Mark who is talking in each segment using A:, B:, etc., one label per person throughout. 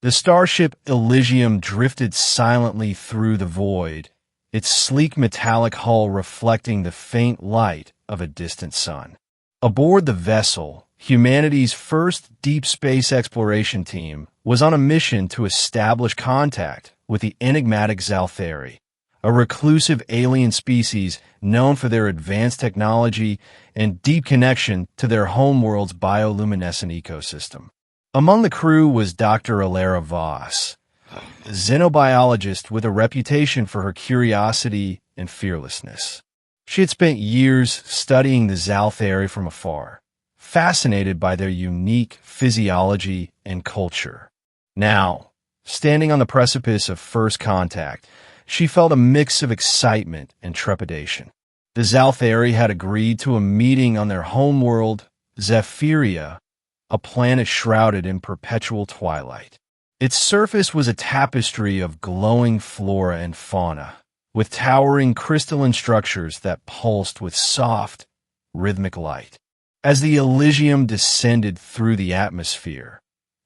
A: The starship Elysium drifted silently through the void, its sleek metallic hull reflecting the faint light of a distant sun. Aboard the vessel, humanity's first deep space exploration team was on a mission to establish contact with the enigmatic Xal'thari, a reclusive alien species known for their advanced technology and deep connection to their homeworld's bioluminescent ecosystem. Among the crew was Dr. Elara Voss, a xenobiologist with a reputation for her curiosity and fearlessness. She had spent years studying the Xal'thari from afar, fascinated by their unique physiology and culture. Now, standing on the precipice of first contact, she felt a mix of excitement and trepidation. The Xal'thari had agreed to a meeting on their homeworld, Zephyria, a planet shrouded in perpetual twilight. Its surface was a tapestry of glowing flora and fauna, with towering crystalline structures that pulsed with soft, rhythmic light. As the Elysium descended through the atmosphere,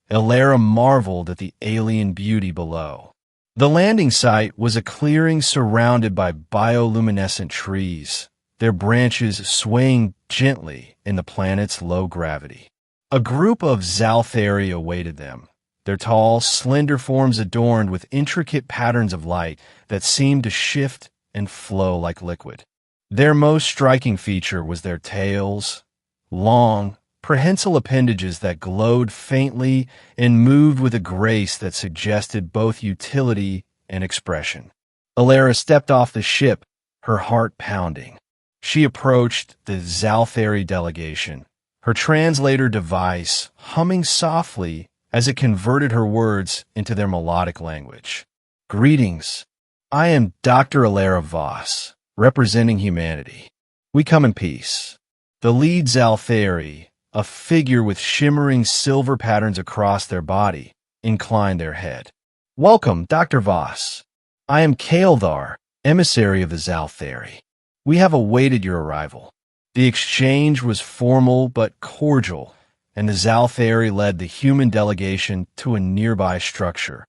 A: Elara marveled at the alien beauty below. The landing site was a clearing surrounded by bioluminescent trees, their branches swaying gently in the planet's low gravity. A group of Xal'thari awaited them, their tall, slender forms adorned with intricate patterns of light that seemed to shift and flow like liquid. Their most striking feature was their tails, long, prehensile appendages that glowed faintly and moved with a grace that suggested both utility and expression. Elara stepped off the ship, her heart pounding. She approached the Xal'thari delegation, her translator device humming softly as it converted her words into their melodic language. Greetings. I am Dr. Elara Voss, representing humanity. We come in peace. The lead Xal'thari, a figure with shimmering silver patterns across their body, inclined their head. Welcome, Dr. Voss. I am Xal'thari, emissary of the Xal'thari. We have awaited your arrival. The exchange was formal but cordial, and the Xal'thari led the human delegation to a nearby structure,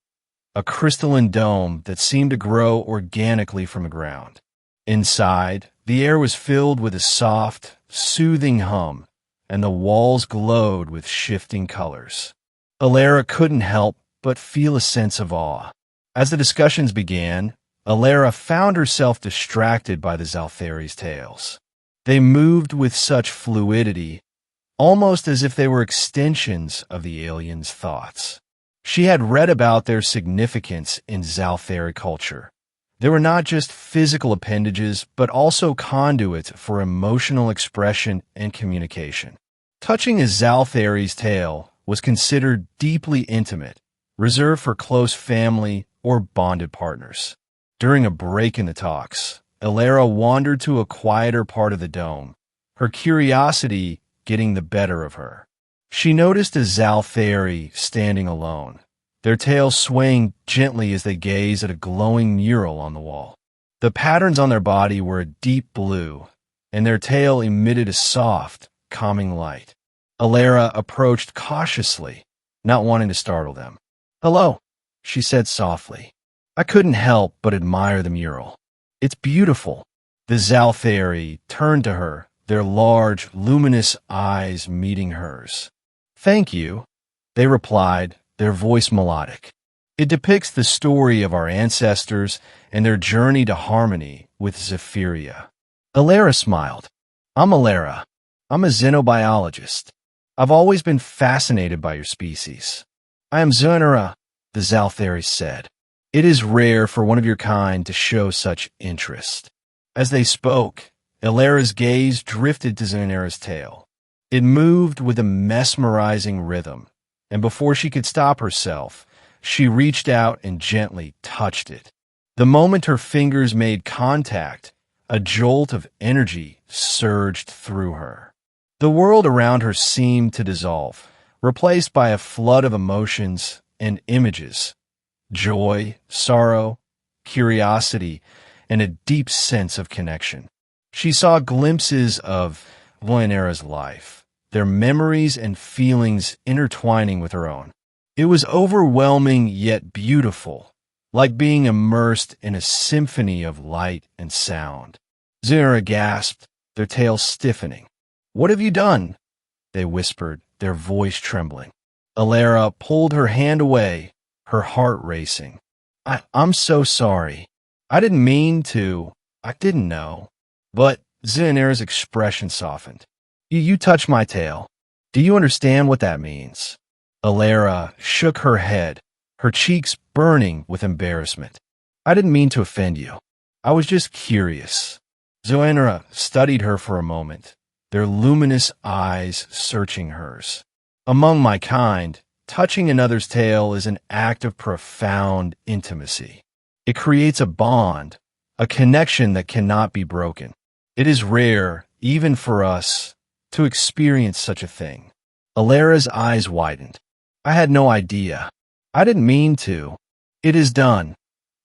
A: a crystalline dome that seemed to grow organically from the ground. Inside, the air was filled with a soft, soothing hum, and the walls glowed with shifting colors. Elara couldn't help but feel a sense of awe. As the discussions began, Elara found herself distracted by the Xal'thari's tales. They moved with such fluidity, almost as if they were extensions of the aliens' thoughts. She had read about their significance in Xal'thari culture. They were not just physical appendages, but also conduits for emotional expression and communication. Touching a Xal'thari's tale was considered deeply intimate, reserved for close family or bonded partners. During a break in the talks, Elara wandered to a quieter part of the dome, her curiosity getting the better of her. She noticed a Xal'thari standing alone, their tails swaying gently as they gazed at a glowing mural on the wall. The patterns on their body were a deep blue, and their tail emitted a soft, calming light. Elara approached cautiously, not wanting to startle them. "Hello," she said softly. "I couldn't help but admire the mural. It's beautiful." The Xal'thari turned to her, their large, luminous eyes meeting hers. "Thank you," they replied, their voice melodic. "It depicts the story of our ancestors and their journey to harmony with Zephyria." Elara smiled. "I'm Elara. I'm a xenobiologist. I've always been fascinated by your species." "I am Zyn'ara," the Xal'thari said. "It is rare for one of your kind to show such interest." As they spoke, Elara's gaze drifted to Zyn'ara's tail. It moved with a mesmerizing rhythm, and before she could stop herself, she reached out and gently touched it. The moment her fingers made contact, a jolt of energy surged through her. The world around her seemed to dissolve, replaced by a flood of emotions and images. Joy, sorrow, curiosity, and a deep sense of connection. She saw glimpses of Zyn'ara's life, their memories and feelings intertwining with her own. It was overwhelming yet beautiful, like being immersed in a symphony of light and sound. Zyn'ara gasped, their tails stiffening. "What have you done?" they whispered, their voice trembling. Elara pulled her hand away, her heart racing. I'm so sorry. I didn't mean to. I didn't know." But Zyn'ara's expression softened. You touched my tail. Do you understand what that means?" Elara shook her head, her cheeks burning with embarrassment. "I didn't mean to offend you. I was just curious." Zyn'ara studied her for a moment, their luminous eyes searching hers. "Among my kind, touching another's tail is an act of profound intimacy. It creates a bond, a connection that cannot be broken. It is rare, even for us, to experience such a thing." Elara's eyes widened. "I had no idea. I didn't mean to." "It is done,"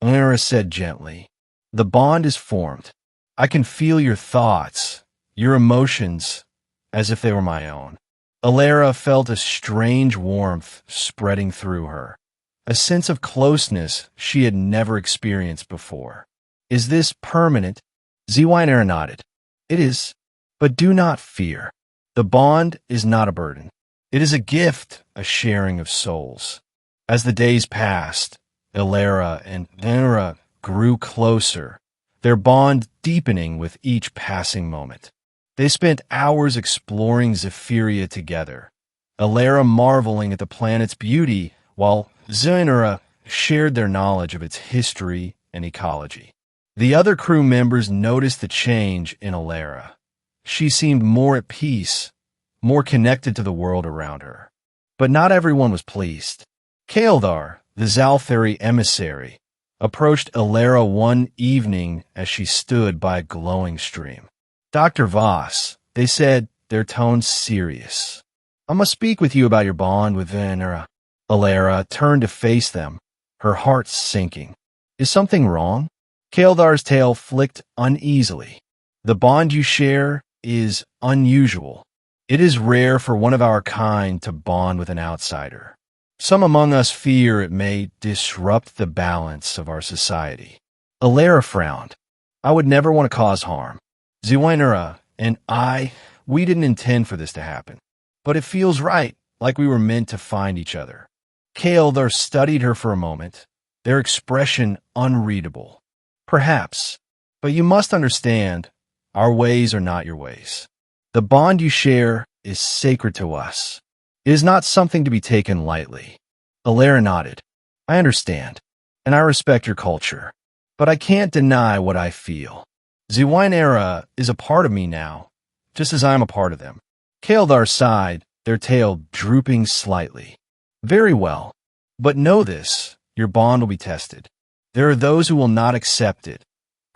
A: Elara said gently. "The bond is formed. I can feel your thoughts, your emotions, as if they were my own." Elara felt a strange warmth spreading through her, a sense of closeness she had never experienced before. "Is this permanent?" Zyn'ara nodded. "It is, but do not fear. The bond is not a burden. It is a gift, a sharing of souls." As the days passed, Elara and Zyn'ara grew closer, their bond deepening with each passing moment. They spent hours exploring Zephyria together, Elara marveling at the planet's beauty, while Zyn'ara shared their knowledge of its history and ecology. The other crew members noticed the change in Elara. She seemed more at peace, more connected to the world around her. But not everyone was pleased. Xal'thari, the Xal'thari emissary, approached Elara one evening as she stood by a glowing stream. "Dr. Voss," they said, their tones serious, "I must speak with you about your bond with Zyn'ara." Elara turned to face them, her heart sinking. "Is something wrong?" Xal'thari's tail flicked uneasily. "The bond you share is unusual. It is rare for one of our kind to bond with an outsider. Some among us fear it may disrupt the balance of our society." Elara frowned. "I would never want to cause harm. Zyn'ara and we didn't intend for this to happen. But it feels right, like we were meant to find each other." Xal'thari studied her for a moment, their expression unreadable. "Perhaps, but you must understand, our ways are not your ways. The bond you share is sacred to us. It is not something to be taken lightly." Elara nodded. "I understand, and I respect your culture, but I can't deny what I feel. Zyn'ara is a part of me now, just as I am a part of them." Xal'thari sighed, their tail drooping slightly. "Very well, but know this, your bond will be tested. There are those who will not accept it,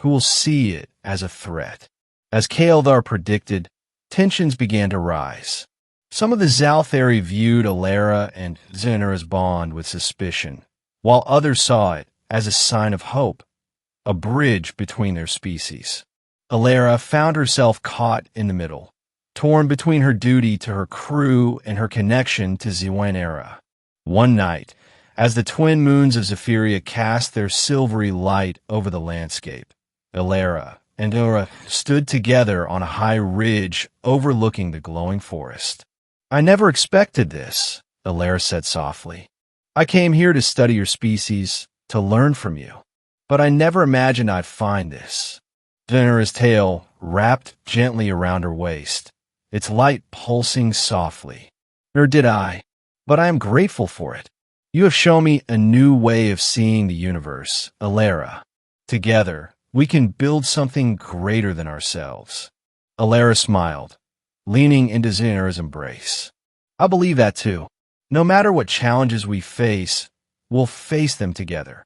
A: who will see it as a threat." As Xal'thari predicted, tensions began to rise. Some of the Xal'thari viewed Elara and Zyn'ara's bond with suspicion, while others saw it as a sign of hope, a bridge between their species. Elara found herself caught in the middle, torn between her duty to her crew and her connection to Zyn'ara. One night, as the twin moons of Zephyria cast their silvery light over the landscape, Elara and Zyn'ara stood together on a high ridge overlooking the glowing forest. "I never expected this," Elara said softly. "I came here to study your species, to learn from you. But I never imagined I'd find this." Zyn'ara's tail wrapped gently around her waist, its light pulsing softly. "Nor did I, but I am grateful for it. You have shown me a new way of seeing the universe, Elara. Together, we can build something greater than ourselves." Elara smiled, leaning into Zyn'ara's embrace. "I believe that too. No matter what challenges we face, we'll face them together.